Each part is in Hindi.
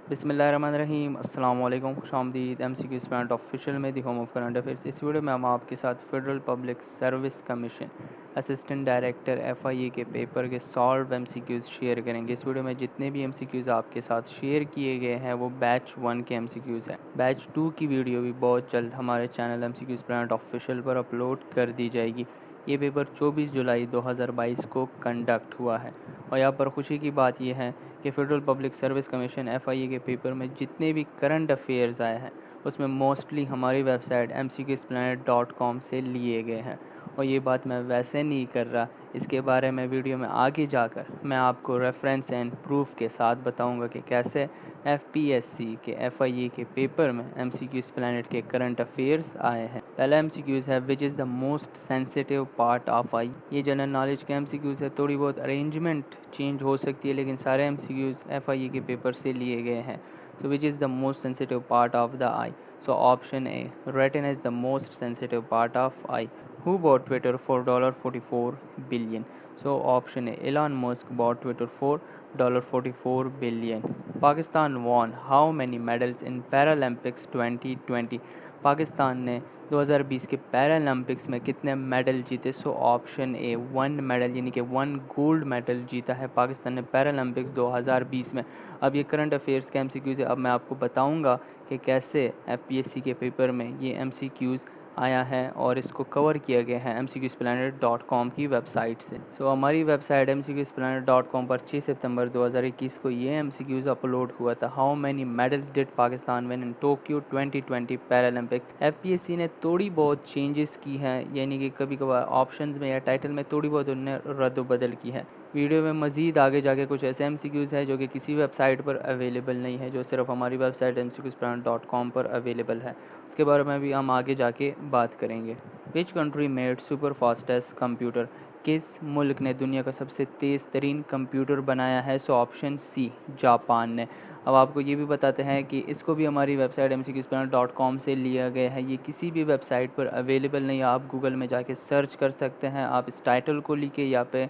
बिस्मिल्लाहिर्रहमानिर्रहीम अस्सलाम वालेकुम खुशामदीद MCQ स्टूडेंट ऑफिशियल में the home of current affairs. इस वीडियो में हम आपके साथ federal public service commission assistant director FIA के पेपर के सॉल्व MCQs शेयर करेंगे। इस वीडियो में जितने भी MCQs आपके साथ शेयर किए गए हैं वो बैच 1 के MCQs हैं। बैच 2 की वीडियो भी बहुत जल्द हमारे चैनल MCQ स्टूडेंट ऑफिशियल पर अपलोड कर दी जाएगी। ये पेपर 24 जुलाई 2022 को कंडक्ट हुआ है और यहाँ पर खुशी की बात यह है कि federal public service commission FIA के पेपर में जितने भी करंट अफेयर्स आए हैं उसमें मोस्टली हमारी वेबसाइट mcqsplanet.com से लिए गए हैं। और ये बात मैं वैसे नहीं कर रहा, इसके बारे में वीडियो में आगे जाकर मैं आपको रेफरेंस एंड प्रूफ के साथ बताऊंगा कि कैसे FPSC के FIA के पेपर में MCQ Planet के करंट अफेयर्स आए हैं। पहला MCQs है which is the most sensitive part of eye. ये जनरल नॉलेज के MCQs है, थोड़ी बहुत अरेंजमेंट चेंज हो सकती है लेकिन सारे MCQs FIA के पेपर से लिए गए हैं। So which is the most sensitive part of the eye? So option A, retina is the most sensitive part of eye. Who bought Twitter for $44 billion? So option A, Elon Musk bought Twitter for $44 billion. Pakistan won how many medals in Paralympics 2020? Pakistan ने 2020 के पैरालंपिक्स में कितने मेडल जीते? सो ऑप्शन ए 1 मेडल यानी कि 1 गोल्ड मेडल जीता है पाकिस्तान ने पैरालंपिक्स 2020 में। अब ये करंट अफेयर्स के MCQs है। अब मैं आपको बताऊंगा कि कैसे FPSC के पेपर में ये MCQs आया है और इसको कवर किया गया है mcqsplanet.com की वेबसाइट से। सो हमारी वेबसाइट mcqsplanet.com पर 6 सितंबर 2021 को ये MCQs अपलोड हुआ था। How many medals did Pakistan win in Tokyo 2020 Paralympics. FPSC ने थोड़ी बहुत चेंजेस की हैं, यानी कि कभी कभार ऑप्शंस में या टाइटल में थोड़ी बहुत उन्होंने रद्द-बदल की है। वीडियो में मज़ीद आगे जाके कुछ ऐसे MCQs है जो कि किसी वेबसाइट पर अवेलेबल नहीं है, जो सिर्फ हमारी वेबसाइट mcqsplanet.com पर अवेलेबल है। उसके बारे में भी हम आगे जाके बात करेंगे। Which country made super fastest computer. किस मुल्क ने दुनिया का सबसे तेज़ तरीन कंप्यूटर बनाया है? सो ऑप्शन सी जापान ने। अब आपको ये भी बताते हैं कि इसको भी हमारी वेबसाइट mcqsplanet.com से लिया गया है। ये किसी भी वेबसाइट पर अवेलेबल नहीं है, आप गूगल में जाके सर्च कर सकते हैं। आप इस टाइटल को लिखे या पे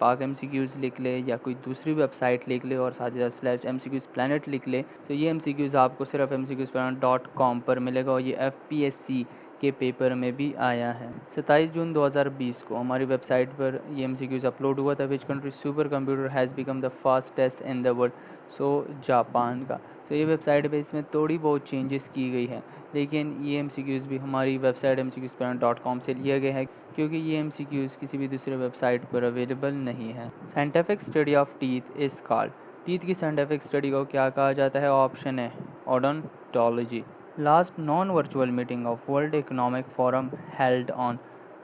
/पाक MCQs लिख ले या कोई दूसरी वेबसाइट लिख ले और साथ ही साथ /MCQsplanet लिख ले। तो ये MCQs आपको सिर्फ mcqsplanet.com पर मिलेगा और ये FPSC के पेपर में भी आया है। 27 जून 2020 को हमारी वेबसाइट पर ये MCQs अपलोड हुआ था। Which country super computer has become the fastest in the world. So Japan का। सो ये वेबसाइट पे इसमें थोड़ी बहुत चेंजेस की गई है, लेकिन ये MCQs भी हमारी वेबसाइट mcqsplanet.com से लिया गया है क्योंकि ये MCQs किसी भी दूसरे वेबसाइट पर अवेलेबल नहीं है। Scientific study of teeth is called. Teeth की साइंटिफिक स्टडी को क्या कहा जाता है? ऑप्शन है odontology. Last non virtual meeting of world economic forum held on.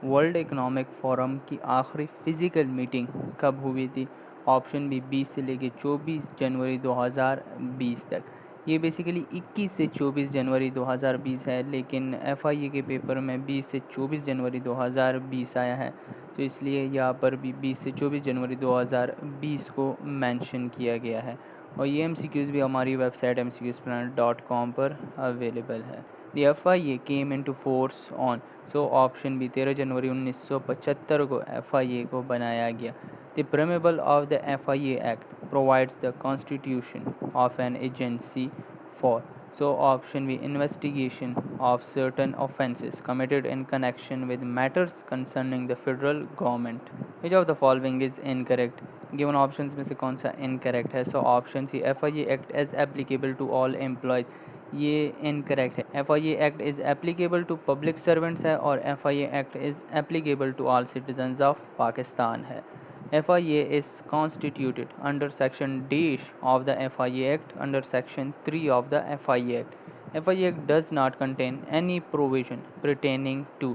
World economic forum की आखिरी फिजिकल मीटिंग कब हुई थी? ऑप्शन बी 20 से लेकर 24 जनवरी 2020 तक। ये बेसिकली 21 से 24 जनवरी 2020 है, लेकिन FIA के पेपर में 20 से 24 जनवरी 2020 आया है, तो इसलिए यहाँ पर भी 20 से 24 जनवरी 2020 को मेंशन किया गया है। और ये MCQs भी हमारी वेबसाइट mcqsplanet.com पर अवेलेबल है। The FIA came into force on। So option B 13 जनवरी 1975 को FIA को बनाया गया। The preamble of the FIA Act provides the constitution of an agency for। So option B investigation of certain offences committed in connection with matters concerning the federal government। Which of the following is incorrect? Given options में से कौन सा इनकरेक्ट है? So option C FIA act as applicable to all employees. ये इनकरेक्ट है। FIA act is applicable to public servants है और FIA act is applicable to all citizens of Pakistan है। FIA is constituted under section D of the FIA Act under section 3 of the FIA Act. FIA Act does not contain any provision pertaining to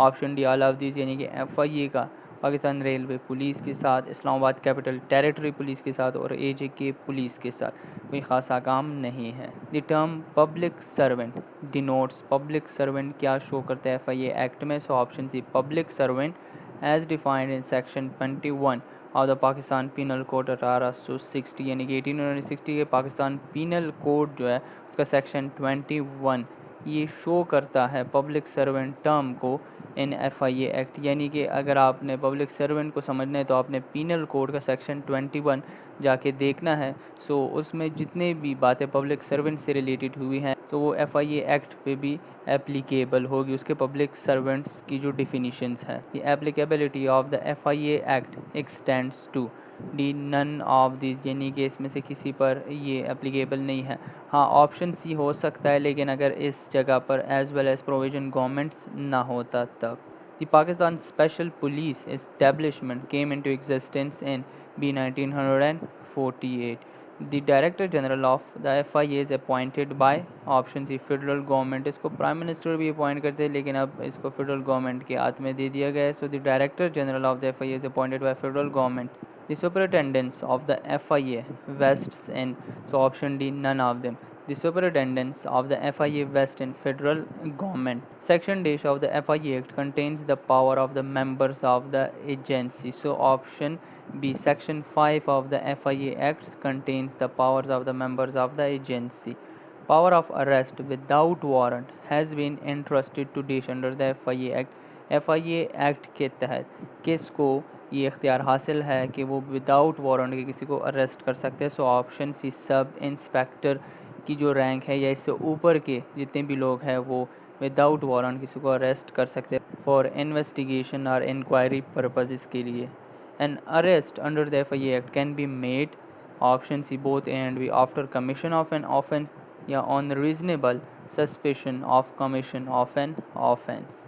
option D all of these, यानी कि FIA का पाकिस्तान रेलवे पुलिस के साथ, इस्लामाबाद कैपिटल टेरिटरी पुलिस के साथ और AJK पुलिस के साथ कोई खासा काम नहीं है। The term public servant denotes. Public servant क्या शो करता है FIA एक्ट में? So option C public servant as defined in section 21 of the Pakistan Penal Code 1860, यानी कि 1860 के पाकिस्तान पीनल कोड जो है उसका सेक्शन 21 ये शो करता है पब्लिक सर्वेंट टर्म को इन FIA एक्ट। यानी कि अगर आपने पब्लिक सर्वेंट को समझना है तो आपने पीनल कोड का सेक्शन 21 जाके देखना है, सो उसमें जितने भी बातें पब्लिक सर्वेंट से रिलेटेड हुई हैं, सो वो FIA एक्ट पे भी एप्लीकेबल होगी, उसके पब्लिक सर्वेंट्स की जो डिफिनीशंस हैं। The applicability of the FIA act extends to D none of this, यानी कि इसमें से किसी पर ये एप्लीकेबल नहीं है। हाँ, ऑप्शन सी हो सकता है, लेकिन अगर इस जगह पर as well as provision governments ना होता तब। The Pakistan Special Police establishment came into existence in B 1948. The Director General of the FIA is appointed by option C federal government. इसको प्राइम मिनिस्टर भी अपॉइंट करते हैं, लेकिन अब इसको फेडरल गवर्नमेंट के हाथ में दे दिया गया है। So the director general of the FIA is appointed by federal government. The superintendence of the FIA vests in, so option D, none of them. The superintendence of the FIA vests in federal government. Section D of the FIA Act contains the power of the members of the agency. So option B, Section 5 of the FIA Acts contains the powers of the members of the agency. Power of arrest without warrant has been entrusted to DISH under the FIA Act. FIA act के तहत किसको ये इख्तियार हासिल है कि वो विदाउट वारंट के किसी को अरेस्ट कर सकते हैं। सो ऑप्शन सी, सब इंस्पेक्टर की जो रैंक है या इससे ऊपर के जितने भी लोग हैं वो विदाउट वारंट किसी को अरेस्ट कर सकते हैं फॉर इन्वेस्टिगेशन और इंक्वायरी पर्पजेस के लिए। An arrest under the FIA act can be made, option C both A and B, after commission of an offence या on reasonable suspicion of commission of an offence.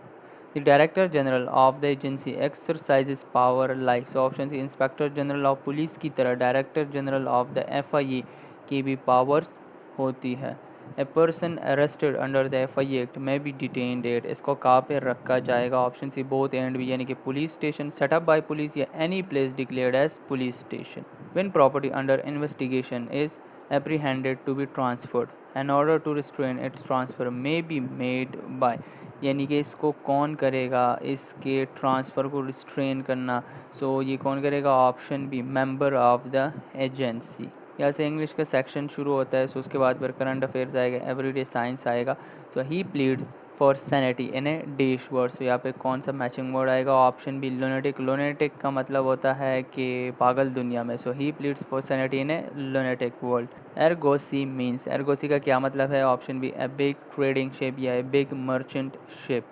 The Director General of the agency exercises power like, so option C, Inspector General of Police की तरह Director General of the FIA की भी powers होती है। A person arrested under the FIA Act may be detained at, इसको कहाँ पे रखा जाएगा, option C both and B, यानी कि police station set up by police या any place declared as police station. When property under investigation is apprehended to be transferred, an order to restrain its transfer may be made by, यानी कि इसको कौन करेगा, इसके ट्रांसफ़र को रिस्ट्रेन करना। सो ये कौन करेगा, option B, member of the agency. यहाँ से इंग्लिश का सेक्शन शुरू होता है। सो उसके बाद फिर करंट अफेयर्स आएगा, एवरीडे साइंस आएगा। So he pleads for sanity in a dash word. So यहाँ पे कौन सा मैचिंग वर्ड आएगा, ऑप्शन बी, लुनेटिक। लुनेटिक का मतलब होता है कि पागल दुनिया में। So he pleads for sanity in a lunatic world. Argosy means, argosy का क्या मतलब है, option B, a big trading ship या a big merchant ship.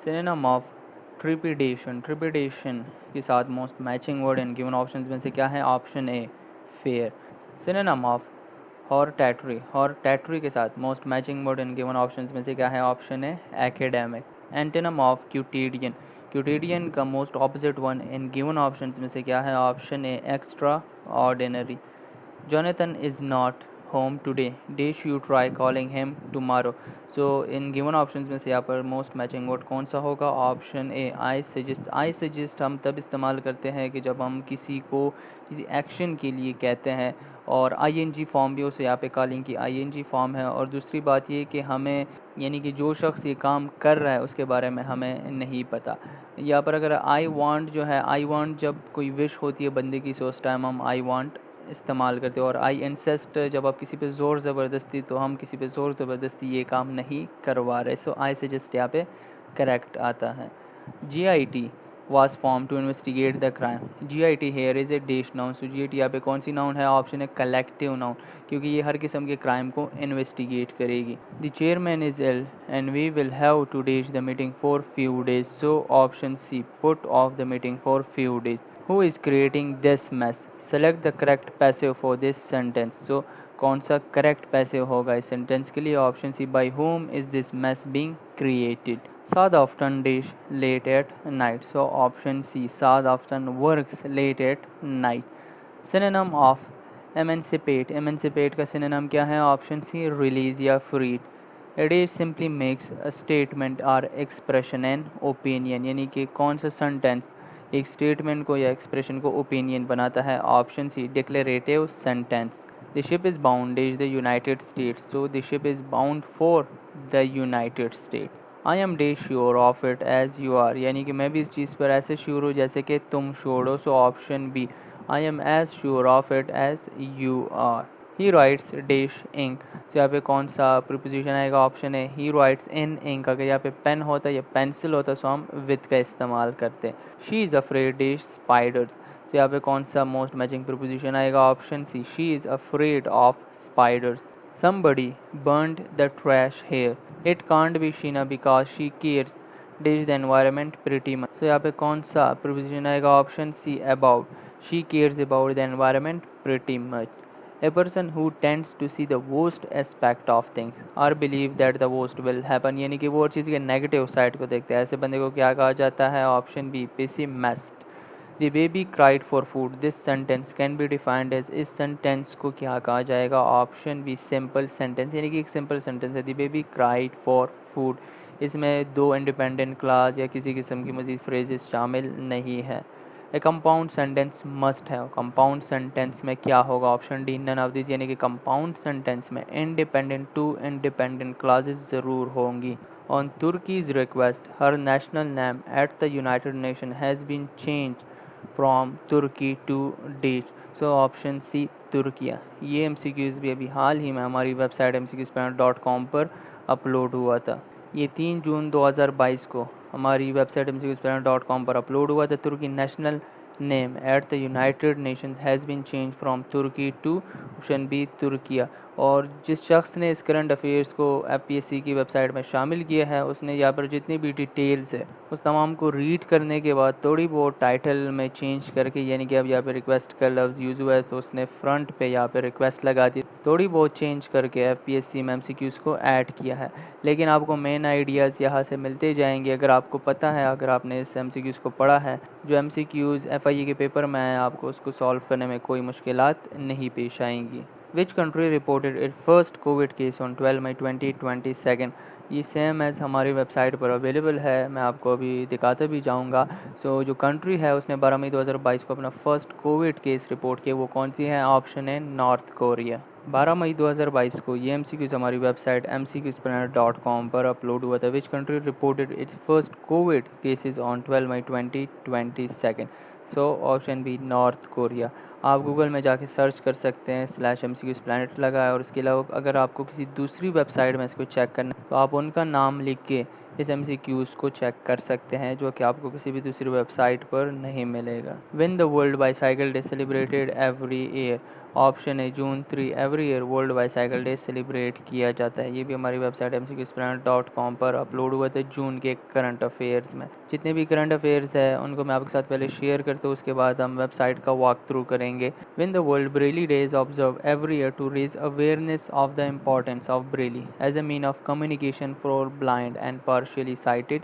Synonym of trepidation, ट्रिपिडेशन के साथ most matching word in given options में से क्या है, option A, fear. Synonym of hortatory, hortatory के साथ most matching word in given options में से क्या है, option A, academic. Antonym of quotidian, quotidian का most opposite one in given options में से क्या है, option A, extraordinary. Jonathan is not home today. Dish you try calling him tomorrow. So in given options में से यहाँ पर मोस्ट मैचिंग वर्ड कौन सा होगा, option A, I suggest. I suggest हम तब इस्तेमाल करते हैं कि जब हम किसी को किसी एक्शन के लिए कहते हैं, और ING फॉर्म भी उसे यहाँ पे कॉलिंग की ING फॉर्म है। और दूसरी बात ये कि हमें, यानी कि जो शख्स ये काम कर रहा है उसके बारे में हमें नहीं पता। यहाँ पर अगर आई वांट जो है, आई वांट जब कोई विश होती है बंदे की, सो उस टाइम हम आई वांट इस्तेमाल करते हैं। और आई इंसेस्ट जब आप किसी पे ज़ोर ज़बरदस्ती, तो हम किसी पे ज़ोर ज़बरदस्ती ये काम नहीं करवा रहे। सो आई सजेस्ट यहाँ पे करेक्ट आता है। GIT was formed to investigate the crime. GIT here is a dash noun. So GIT यहाँ पे कौन सी नाउन है, ऑप्शन है कलेक्टिव नाउन, क्योंकि ये हर किस्म के क्राइम को इन्वेस्टिगेट करेगी। The chairman is ill and we will have to dash the meeting for few days. So option C, put off the meeting for few days. Who is creating this mess? Select the correct passive for this sentence. So कौन सा करेक्ट पैसिव होगा इस सेंटेंस के लिए, option C, by whom is this mess being created. Saad often dash late at night. So option C, Saad often works late at night. Synonym of emancipate, emancipate का synonym क्या है, ऑप्शन सी, release या freed. A dash simply makes a statement or expression an opinion, यानी कि कौन सा सेंटेंस एक स्टेटमेंट को या एक्सप्रेशन को ओपिनियन बनाता है, option C, declarative sentence. The ship is bound the United States. So the ship is bound for the United States. I am the sure of it as you are, यानी कि मैं भी इस चीज़ पर ऐसे श्योर हूँ जैसे कि तुम श्योर हो। So option B, I am as sure of it as you are. He writes dash ink. तो यहाँ पे कौन सा प्रीपोजिशन आएगा? ऑप्शन है ही राइट्स इन इंक। अगर यहाँ पे पेन होता या पेंसिल होता तो हम विद का इस्तेमाल करते। She is afraid dash spiders. तो यहाँ पे कौन सा मोस्ट मैचिंग प्रीपोजिशन आएगा? Option C she is afraid of spiders. Somebody burned the trash here. It can't be Sheena because she cares dash the environment pretty much. So यहाँ पे कौन सा preposition आएगा? Option C about. She cares about the environment pretty much. A person who tends to see the worst aspect of things or believe that the worst will happen, यानी कि वो और चीज़ के नेगेटिव साइड को देखते हैं, ऐसे बंदे को क्या कहा जाता है? Option B pessimist. The baby cried for food. This sentence can be defined as, इस सेंटेंस को क्या कहा जाएगा? ऑप्शन बी सिंपल सेंटेंस, यानी कि एक सिंपल सेंटेंस है। The baby cried for food. इसमें दो इंडिपेंडेंट क्लास या किसी किस्म की मजीद फ्रेजेस शामिल नहीं है। ए कंपाउंड सेंटेंस मस्ट है। कंपाउंड सेंटेंस में क्या होगा? Option D none of this, यानी कि कंपाउंड सेंटेंस में इंडिपेंडेंट टू इंडिपेंडेंट क्लासेस ज़रूर होंगी। On Turkey's request, her national name at the United Nations has been changed from Turkey to डेच। So option C Turkiye. ये एमसीक्यूज़ भी अभी हाल ही में हमारी वेबसाइट mcqspanner.com पर अपलोड हुआ था। ये 3 जून 2022 को हमारी वेबसाइट mcqspanner.com पर अपलोड हुआ था। Turkey national name at the United Nations has been change from Turkey to option B Turkiye. और जिस शख्स ने इस करंट अफेयर्स को एफपीएससी की वेबसाइट में शामिल किया है उसने यहाँ पर जितनी भी डिटेल्स है उस तमाम को रीड करने के बाद थोड़ी बहुत टाइटल में चेंज करके, यानी कि अब यहाँ पे रिक्वेस्ट का लफ्ज़ यूज़ हुआ है तो उसने फ्रंट पे यहाँ पे रिक्वेस्ट लगा दी, थोड़ी बहुत चेंज करके एफपीएससी में एमसीक्यूज़ को ऐड किया है। लेकिन आपको मेन आइडियाज़ यहाँ से मिलते जाएंगे अगर आपको पता है, अगर आपने इस एमसीक्यूज़ को पढ़ा है। जो एमसीक्यूज़ एफआईए के पेपर में आए आपको उसको सॉल्व करने में कोई मुश्किलात नहीं पेश आएंगी। Which country reported its first COVID case on 12 May 2022? ये सेम एज़ हमारी वेबसाइट पर अवेलेबल है, मैं आपको अभी दिखाता भी जाऊंगा। सो जो कंट्री है उसने 12 मई 2022 को अपना फर्स्ट कोविड केस रिपोर्ट किया, वो कौन सी है? ऑप्शन है नॉर्थ कोरिया। 12 मई 2022 को ये एमसीक्यूज़ हमारी वेबसाइट mcqspanner.com पर अपलोड हुआ था। Which country reported its first covid cases on 12 May 2022? So option B North Korea. आप गूगल में जाके सर्च कर सकते हैं /mcqsplanet लगाए, और इसके अलावा अगर आपको किसी दूसरी वेबसाइट में इसको चेक करना है तो आप उनका नाम लिख के इस एमसीक्यूज़ को चेक कर सकते हैं, जो कि आपको किसी भी दूसरी वेबसाइट पर नहीं मिलेगा। Win the world bicycle day celebrated every year? Option है जून 3। Every year world bicycle day celebrate किया जाता है। ये भी हमारी वेबसाइट mcqsplanet.com पर अपलोड हुआ था जून के करंट अफेयर्स में। जितने भी करंट अफेयर्स है उनको मैं आपके साथ पहले शेयर करता हूँ, उसके बाद हम वेबसाइट का वॉक थ्रू करेंगे। When the world Braille Day is observe every year to raise awareness of the importance of Braille as a mean of communication for blind and partially sighted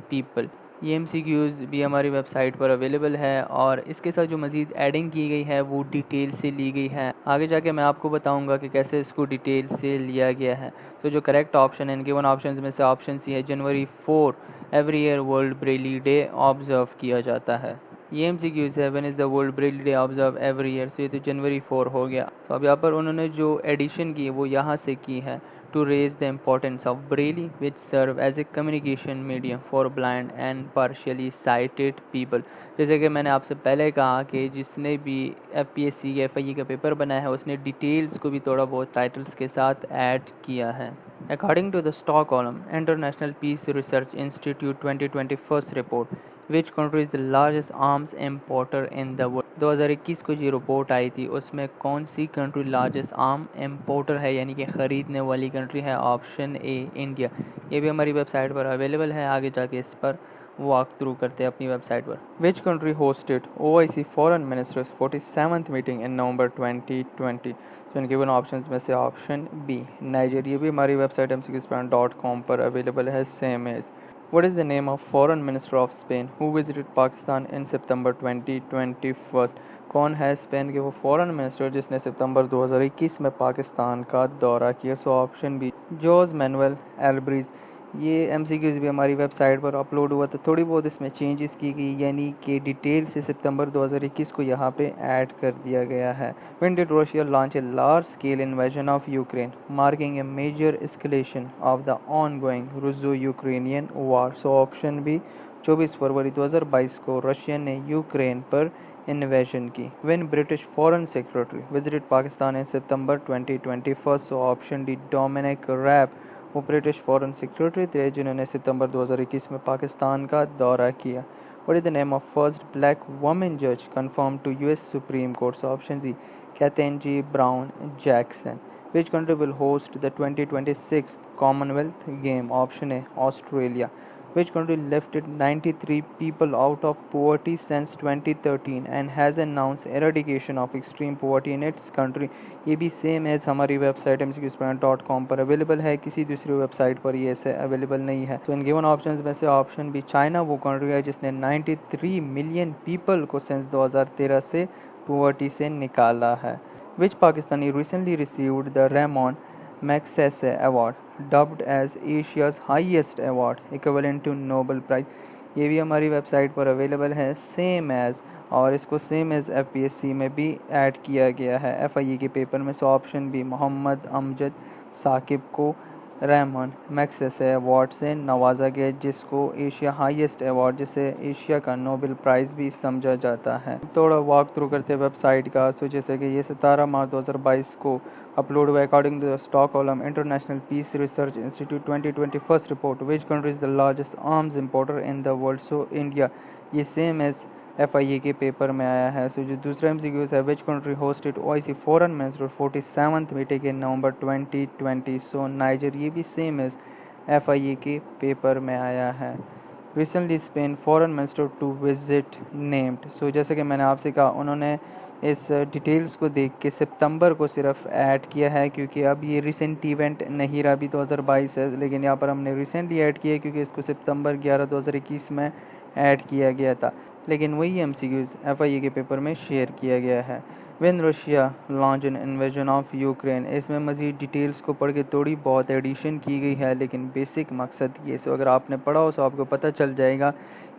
people. ये एमसीक्यूज़ भी हमारी वेबसाइट पर अवेलेबल है, और इसके साथ जो मज़ीद एडिंग की गई है वो डिटेल से ली गई है। आगे जाके मैं आपको बताऊंगा कि कैसे इसको डिटेल से लिया गया है। तो जो करेक्ट ऑप्शन है, इनके वन ऑप्शन में से ऑप्शन सी है January 4 every year world Braille day observe किया जाता है। ये एमसीक्यूज़ है when is the world Braille day observe every year, so ये तो जनवरी 4 हो गया। तो अब यहाँ पर उन्होंने जो एडिशन की है वो यहाँ से की है, to raise the importance of Braille, which serve as a communication medium for blind and partially sighted people। जैसे कि मैंने आपसे पहले कहा कि जिसने भी एफपीएससी या एफआईए का पेपर बनाया है उसने डिटेल्स को भी थोड़ा बहुत टाइटल्स के साथ ऐड किया है। According to the Stockholm International Peace Research Institute 2021 report, which country is the largest arms importer in the world? 2021 को जो रिपोर्ट आई थी उसमें कौन सी कंट्री लार्जेस्ट आर्म इम्पोर्टर है, यानी कि ख़रीदने वाली कंट्री है? ऑप्शन ए इंडिया। ये भी हमारी वेबसाइट पर अवेलेबल है, आगे जाके इस पर वॉक थ्रू करते हैं अपनी वेबसाइट पर। Which country hosted OIC foreign ministers 47th meeting in November 2020? तो इनके वन ऑप्शंस में से ऑप्शन बी नाइजीरिया। भी हमारी वेबसाइट mcqspan.com पर अवेलेबल है same as. What is the name of foreign minister of Spain who visited Pakistan in September 2021? कौन है स्पेन के वो फॉरेन मिनिस्टर जिसने सितंबर 2021 में पाकिस्तान का दौरा किया? सो ऑप्शन बी जोस मैनुअल एल्ब्रीज। ये एमसीक्यूज़ भी हमारी वेबसाइट पर अपलोड हुआ था, थोड़ी बहुत इसमें चेंजेस की गई, यानी कि डिटेल से सितंबर 2021 को यहाँ पे ऐड कर दिया गया है। When did Russia launch a large-scale invasion of Ukraine, marking a major escalation of the ongoing Russo-Ukrainian war? So option B 24 फरवरी 2022 को रशिया ने यूक्रेन पर इन्वेजन की। When British foreign secretary visited Pakistan in September 2021, so option D Dominic Raab. वो ब्रिटिश फॉरेन सेक्रेटरी थे जिन्होंने सितंबर 2021 में पाकिस्तान का दौरा किया। What is the name of first black woman judge confirmed to US Supreme Court? So option C, Ketanji Brown Jackson. Which country will host the 2026 Commonwealth Game? Option A, Australia. Which country lifted 93 people out of poverty since 2013 and has announced eradication of extreme poverty in its country? ये भी सेम एज हमारी वेबसाइट mcqsprint.com पर अवेलेबल है, किसी दूसरी वेबसाइट पर ये ऐसे अवेलेबल नहीं है। तो इन गिवन ऑप्शंस में से ऑप्शन बी चाइना वो कंट्री है जिसने 93 मिलियन पीपल को सिंस 2013 से पोवर्टी से निकाला है। Which Pakistani recently received the Ramon Magsaysay award, dubbed as Asia's highest award equivalent to Nobel Prize? ये भी हमारी वेबसाइट पर अवेलेबल है सेम एज, और इसको सेम एज एफपीएससी में भी ऐड किया गया है एफआईए के पेपर में। So option B Mohammad Amjad Saqib को रेमन मैग्सेसे अवार्ड से नवाजा गया, जिसको एशिया हाईएस्ट अवार्ड, जिसे एशिया का नोबेल प्राइज भी समझा जाता है। थोड़ा वॉक थ्रू करते वेबसाइट का। सो जैसे कि ये 17 मार्च 2022 को अपलोड हुआ according to the Stockholm International Peace Research Institute 2021 report. Which country is the largest arms importer in the world? So India. ये सेम एज एफआईए के पेपर में आया है। सो जो दूसरा एमसीक्यूज है, which country hosted OIC foreign minister 47th meeting in November 2020? So Niger. ये भी सेम एज एफआईए के पेपर में आया है। Recently Spain foreign minister to visit named. सो जैसे कि मैंने आपसे कहा, उन्होंने इस डिटेल्स को देख के सितंबर को सिर्फ ऐड किया है, क्योंकि अब ये रिसेंट इवेंट नहीं रहा, अभी 2022 है, लेकिन यहाँ पर हमने रिसेंटली ऐड किया क्योंकि इसको सितंबर 11 2021 में ऐड किया गया था, लेकिन वही एमसीक्यूज एफआईए के पेपर में शेयर किया गया है। When Russia launch N invasion of Ukraine, इसमें मजीद डिटेल्स को पढ़ के थोड़ी बहुत एडिशन की गई है, लेकिन बेसिक मकसद ये। सो अगर आपने पढ़ा हो तो आपको पता चल जाएगा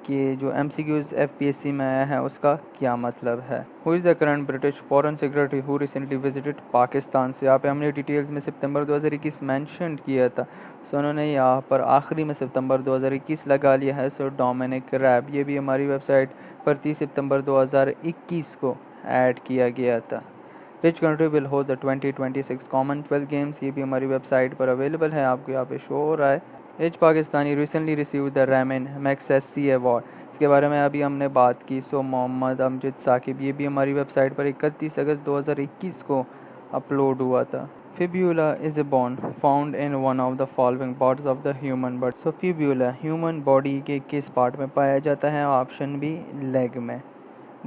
कि जो एमसीक्यूज एफपीएससी में आया है उसका क्या मतलब है। Who is the current British foreign secretary who recently visited Pakistan? से यहाँ पे हमने डिटेल्स में सितंबर 2021 मेंशन किया था। सो उन्होंने यहाँ पर आखिरी में सितंबर 2021 लगा लिया है। सो डोमिनिक रैब। ये भी हमारी वेबसाइट पर 30 सितंबर 2021 को ऐड किया गया था। Which country will host the 2026 Commonwealth games? ये भी हमारी वेबसाइट पर अवेलेबल है, आपको यहाँ पे शो हो रहा है। Which Pakistani recently receive the Ramon Magsaysay award, इसके बारे में अभी हमने बात की। सो मोहम्मद अमजद साकिब। ये भी हमारी वेबसाइट पर 31 अगस्त 2021 को अपलोड हुआ था। Fibula is a bone found in one of the following parts of the human body. So fibula human body के किस पार्ट में पाया जाता है? ऑप्शन बी लेग में।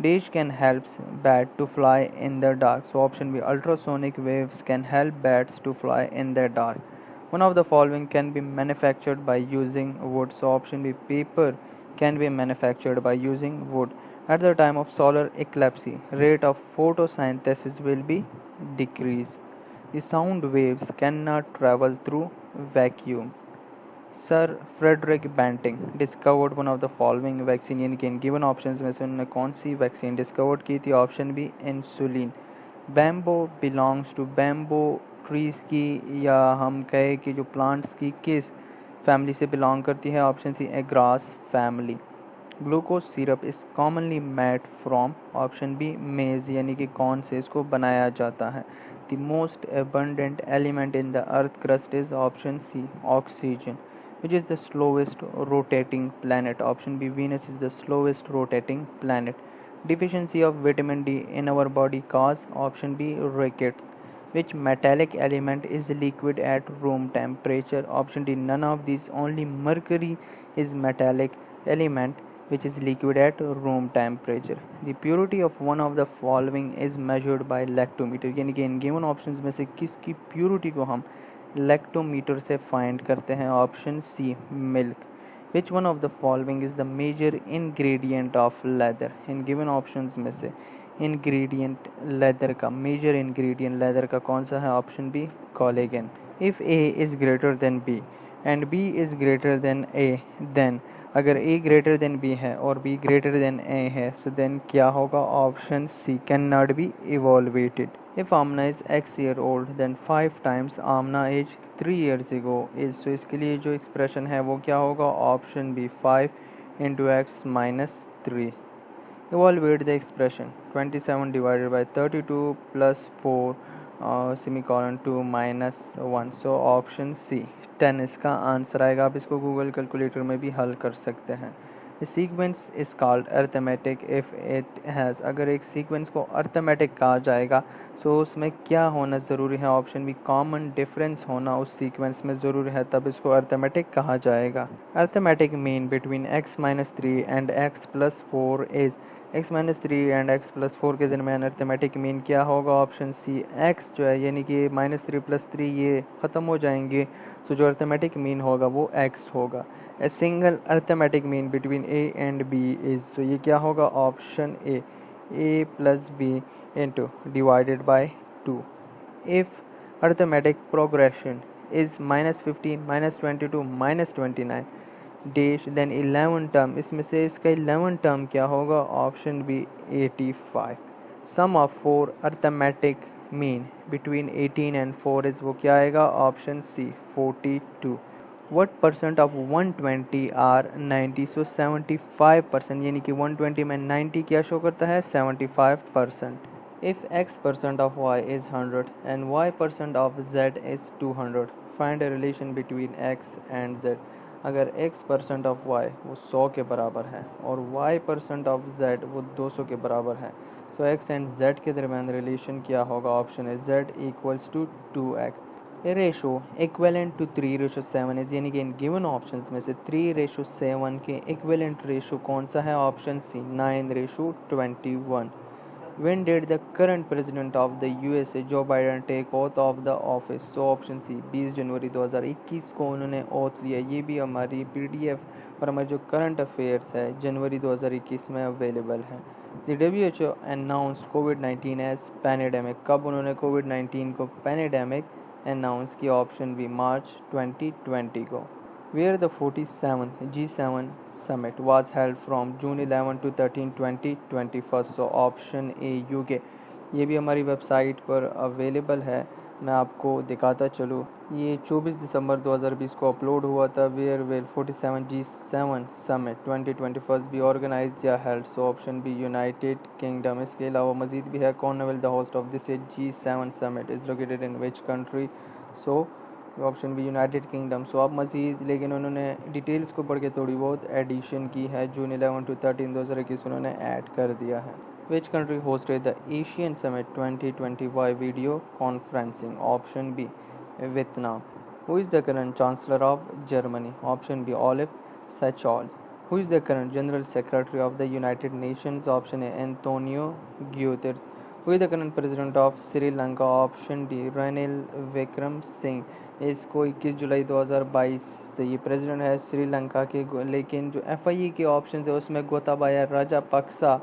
Dish can help bat to fly in the dark. So option B, ultrasonic waves can help bats to fly in the dark. One of the following can be manufactured by using wood. So option B, paper can be manufactured by using wood. At the time of solar eclipse, rate of photosynthesis will be decreased. The sound waves cannot travel through vacuum. Sir Frederick Banting discovered one of the following vaccine, यानी कि इन गिवन ऑप्शंस में से उन्होंने कौन सी वैक्सीन डिस्कवर्ड की थी? Option B insulin. Bamboo belongs to bamboo trees की, या हम कहें कि जो प्लांट्स की किस फैमिली से बिलोंग करती है? ऑप्शन सी एग्रास family. Glucose syrup is commonly made from, option B maize, यानी कि कौन से इसको बनाया जाता है? The most abundant element in the earth crust is, option C oxygen. Which is the slowest rotating planet? Option B, Venus is the slowest rotating planet. Deficiency of vitamin D in our body cause? Option B, rickets. Which metallic element is liquid at room temperature? Option D, none of these, only mercury is metallic element which is liquid at room temperature. The purity of one of the following is measured by lactometer, यानी कि इन given options में से किसकी purity को हम लैक्टोमीटर से फाइंड करते हैं? Option C milk. Which one of the following is the major ingredient of leather? इन गिवन ऑप्शंस में से इंग्रेडिएंट लेदर का, मेजर इंग्रेडिएंट लेदर का कौन सा है? Option B collagen. If A is greater than B and B is greater than A, then अगर ए ग्रेटर देन बी है और बी ग्रेटर देन ए है, तो देन क्या होगा? Option C can not be evaluated. If Amna is x year old, then 5 times Amna age 3 years ago is, so इसके लिए जो एक्सप्रेशन है वो क्या होगा? Option B 5 into x minus 3। Evaluate the expression 27 divided by 32 plus 4 semicolon 2 minus 1. So option सी 10 इसका आंसर आएगा। आप इसको गूगल कैलकुलेटर में भी हल कर सकते हैं। Sequence is called arithmetic if it has, अगर एक सीक्वेंस को अर्थमेटिक कहा जाएगा तो उसमें क्या होना ज़रूरी है? ऑप्शन बी कॉमन डिफरेंस होना उस सीक्वेंस में ज़रूरी है, तब इसको अर्थमेटिक कहा जाएगा। Arithmetic mean between x minus 3 and x plus 4 is, x minus 3 and x plus 4 के दरमियान अर्थमेटिक मीन क्या होगा? ऑप्शन सी x जो है यानी कि माइनस 3 प्लस 3 ये ख़त्म हो जाएंगे, तो जो अर्थमेटिक मीन होगा वो x होगा। A single arithmetic mean between a and b is, तो ये क्या होगा? Option a plus b into divided by 2। If arithmetic progression is minus 15 minus 22 minus 29 dash then 11 term, इसमें से इसका 11 टर्म क्या होगा? Option B 85। Sum of 4 arithmetic mean between 18 and 4 is, वो क्या आएगा? Option C 42। What percent of 120 are 90? So 75%, यानी कि 120 में 90 क्या शो करता है? 75%। If x% of y is 100 and y% of z is 200, find a relation between x and z. अगर x% of y वो 100 के बराबर है और y% of z वो 200 के बराबर है, so x and z के दरमियान रिलेशन क्या होगा? ऑप्शन है z equals to 2x। A ratio equivalent to 3:7 is, यानी कि इन गिवन ऑप्शंस में से 3:7 के इक्वेलेंट रेशो कौन सा है? Option C 9:21। When did the current president of the USA Joe Biden take oath of the office? So option C 20 जनवरी 2021 को उन्होंने ओथ लिया। ये भी हमारी PDF और हमारे जो करंट अफेयर्स है जनवरी 2021 में अवेलेबल है। The WHO announced COVID-19 as pandemic, कब उन्होंने COVID-19 को पैनेडेमिक अनाउंस किया? ऑप्शन बी मार्च 2020 को। Where the 47th G7 summit was held from June 11 to 13, 2021, so option A UK. ये भी हमारी वेबसाइट पर अवेलेबल है, मैं आपको दिखाता चलूँ। ये 24 दिसंबर 2020 को अपलोड हुआ था। Where will 47 G7 summit 2021 be organized या held? So option B United Kingdom. इसके अलावा मजीद भी है। Cornwall the host of this G7 summit is located in which country? So option B United Kingdom. So आप मजीद, लेकिन उन्होंने डिटेल्स को पढ़ के थोड़ी बहुत एडिशन की है। जून 11 to 13 2021 उन्होंने ऐड कर दिया है। Which country hosted the Asian summit 2020 by video conferencing? Option B Vietnam. Who is the current chancellor of Germany? Option B Olaf Scholz. Who is the current general secretary of the United Nations? Option A Antonio Guterres. Who is the current president of Sri Lanka? Option D Ranil Wickremesinghe. इसको 21 जुलाई 2022 से ये प्रेसिडेंट है श्रीलंका के। लेकिन जो FIE के ऑप्शन थे उसमें गोताबाया राजापक्सा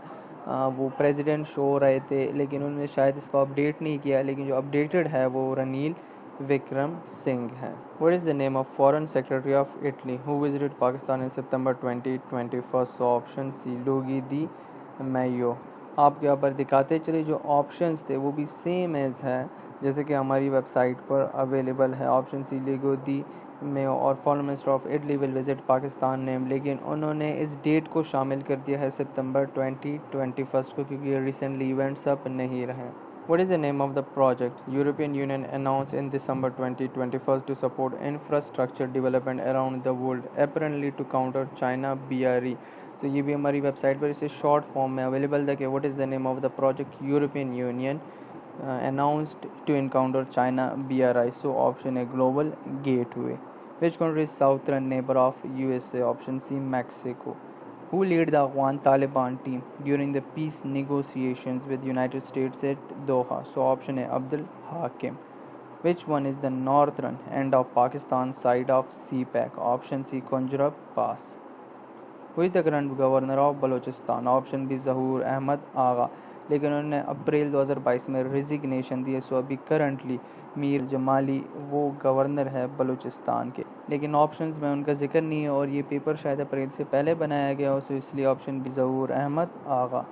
वो प्रेसिडेंट शो हो रहे थे, लेकिन उन्होंने शायद इसको अपडेट नहीं किया, लेकिन जो अपडेटेड है वो रनील विक्रम सिंह है। What is the name of foreign secretary of Italy who visited Pakistan in September 2021? So option C Luigi Di Maio. आपके यहाँ पर दिखाते चले जो ऑप्शंस थे वो भी सेम एज है जैसे कि हमारी वेबसाइट पर अवेलेबल है। ऑप्शन सी लिगो दी में और foreign minister of Italy will visit Pakistan name, लेकिन उन्होंने इस डेट को शामिल कर दिया है सितंबर 2021 को, क्योंकि रिसेंटली इवेंट्स अब नहीं रहे। What is the name of the project European Union announced in December 2021 to support infrastructure development around the world, apparently to counter China BRE? So ये भी हमारी वेबसाइट पर इसे शॉर्ट फॉर्म में अवेलेबल था कि what is the name of the project European Union announced to encounter China BRI? So option A global gateway. Which country is southern neighbor of USA? Option C Mexico. Who led the Afghan Taliban team during the peace negotiations with United States at Doha? So option A Abdul Hakim. Which one is the northern end of Pakistan side of CPAC? Option C Kunjrab Pass. Who is the current governor of Balochistan? Option B Zahoor Ahmad Agha। लेकिन उन्होंने अप्रैल 2022 में रिजिग्नेशन दी है, सो अभी करंटली मीर जमाली वो गवर्नर है बलूचिस्तान के। लेकिन ऑप्शंस में उनका जिक्र नहीं है और ये पेपर शायद अप्रैल से पहले बनाया गया हो, सो इसलिए ऑप्शन बी ज़हूर अहमद आगा।